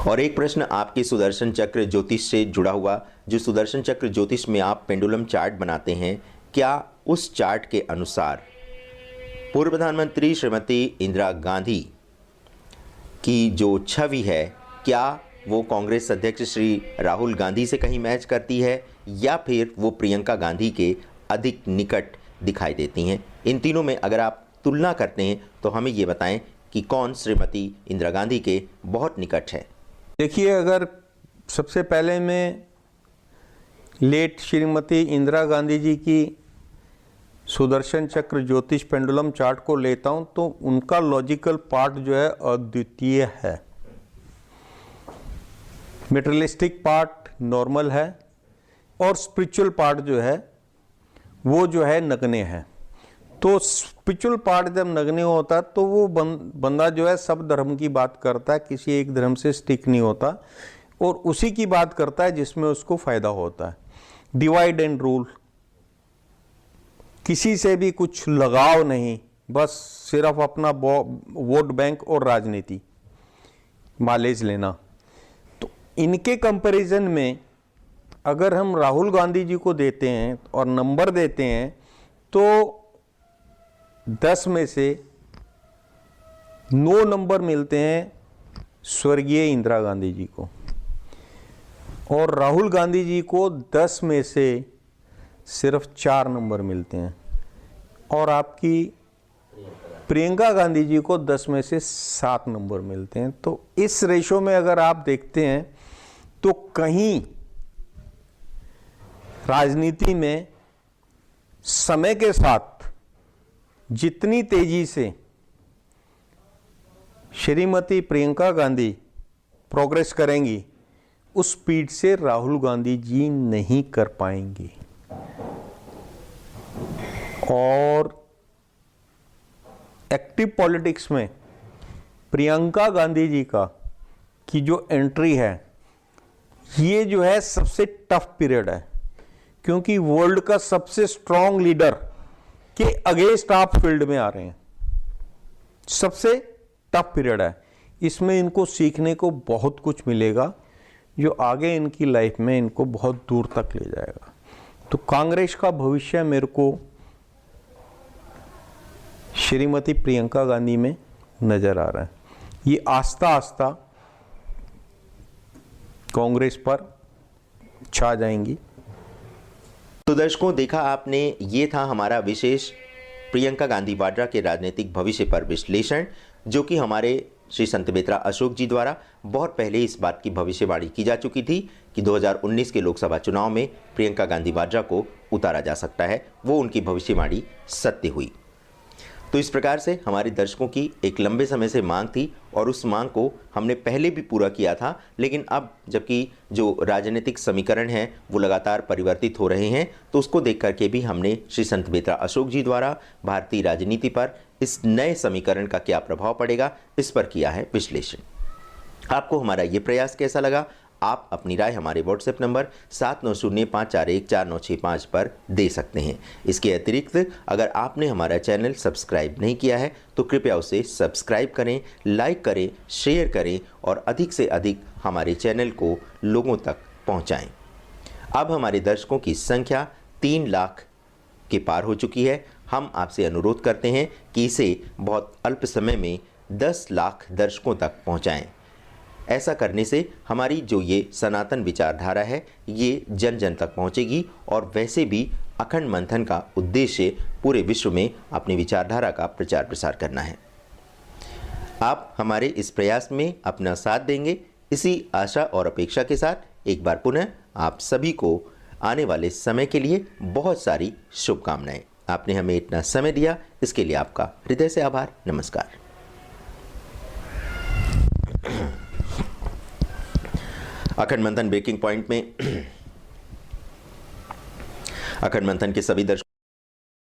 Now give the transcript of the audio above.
और एक प्रश्न आपके सुदर्शन चक्र ज्योतिष से जुड़ा हुआ, जो सुदर्शन चक्र ज्योतिष में आप पेंडुलम चार्ट बनाते हैं, क्या उस चार्ट के अनुसार पूर्व प्रधानमंत्री श्रीमती इंदिरा गांधी की जो छवि है, क्या वो कांग्रेस अध्यक्ष श्री राहुल गांधी से कहीं मैच करती है या फिर वो प्रियंका गांधी के अधिक निकट दिखाई देती हैं? इन तीनों में अगर आप तुलना करते हैं तो हमें ये बताएं कि कौन श्रीमती इंदिरा गांधी के बहुत निकट है। देखिए, अगर सबसे पहले मैं लेट श्रीमती इंदिरा गांधी जी की सुदर्शन चक्र ज्योतिष पेंडुलम चार्ट को लेता हूं तो उनका लॉजिकल पार्ट जो है अद्वितीय है। मेटेरियलिस्टिक पार्ट नॉर्मल है और स्पिरिचुअल पार्ट जो है वो जो है नगण्य है। तो स्पिरिचुअल पार्ट जब नगण्य होता है तो वो बंदा जो है सब धर्म की बात करता है, किसी एक धर्म से स्टिक नहीं होता और उसी की बात करता है जिसमें उसको फायदा होता है। डिवाइड एंड रूल, किसी से भी कुछ लगाव नहीं, बस सिर्फ अपना वोट बैंक और राजनीति माइलेज लेना। तो इनके कंपैरिजन में अगर हम राहुल गांधी जी को देते हैं और नंबर देते हैं तो 10 में से 9 नंबर मिलते हैं स्वर्गीय इंदिरा गांधी जी को और राहुल गांधी जी को 10 में से सिर्फ 4 नंबर मिलते हैं और आपकी प्रियंका गांधी जी को 10 में से 7 नंबर मिलते हैं। तो इस रेशो में अगर आप देखते हैं तो कहीं राजनीति में समय के साथ जितनी तेजी से श्रीमती प्रियंका गांधी प्रोग्रेस करेंगी उस स्पीड से राहुल गांधी जी नहीं कर पाएंगी। और एक्टिव पॉलिटिक्स में प्रियंका गांधी जी की जो एंट्री है ये जो है सबसे टफ पीरियड है, क्योंकि वर्ल्ड का सबसे स्ट्रांग लीडर के अगेंस्ट आप फील्ड में आ रहे हैं। सबसे टफ पीरियड है, इसमें इनको सीखने को बहुत कुछ मिलेगा जो आगे इनकी लाइफ में इनको बहुत दूर तक ले जाएगा। तो कांग्रेस का भविष्य मेरे को श्रीमती प्रियंका गांधी में नजर आ रहा है। ये आस्ता आस्ता कांग्रेस पर छा जाएंगी। तो दर्शकों, देखा आपने, ये था हमारा विशेष प्रियंका गांधी वाड्रा के राजनीतिक भविष्य पर विश्लेषण, जो कि हमारे श्री संत बेतरा अशोक जी द्वारा बहुत पहले इस बात की भविष्यवाणी की जा चुकी थी कि 2019 के लोकसभा चुनाव में प्रियंका गांधी वाड्रा को उतारा जा सकता है। वो उनकी भविष्यवाणी सत्य हुई। तो इस प्रकार से हमारे दर्शकों की एक लंबे समय से मांग थी और उस मांग को हमने पहले भी पूरा किया था, लेकिन अब जबकि जो राजनीतिक समीकरण हैं वो लगातार परिवर्तित हो रहे हैं, तो उसको देख करके भी हमने श्री संत बेतरा अशोक जी द्वारा भारतीय राजनीति पर इस नए समीकरण का क्या प्रभाव पड़ेगा, इस पर किया है विश्लेषण। आपको हमारा ये प्रयास कैसा लगा? आप अपनी राय हमारे व्हाट्सएप नंबर 7905414965 पर दे सकते हैं। इसके अतिरिक्त अगर आपने हमारा चैनल सब्सक्राइब नहीं किया है तो कृपया उसे सब्सक्राइब करें, लाइक करें, शेयर करें और अधिक से अधिक हमारे चैनल को लोगों तक पहुंचाएं। अब हमारे दर्शकों की संख्या 3 लाख के पार हो चुकी है। हम आपसे अनुरोध करते हैं कि इसे बहुत अल्प समय में 10 लाख दर्शकों तक पहुंचाएं। ऐसा करने से हमारी जो ये सनातन विचारधारा है ये जन जन तक पहुंचेगी और वैसे भी अखंड मंथन का उद्देश्य पूरे विश्व में अपनी विचारधारा का प्रचार प्रसार करना है। आप हमारे इस प्रयास में अपना साथ देंगे, इसी आशा और अपेक्षा के साथ एक बार पुनः आप सभी को आने वाले समय के लिए बहुत सारी शुभकामनाएं। आपने हमें इतना समय दिया, इसके लिए आपका हृदय से आभार। नमस्कार। अखंड मंथन ब्रेकिंग पॉइंट में अखंड मंथन के सभी दर्शकों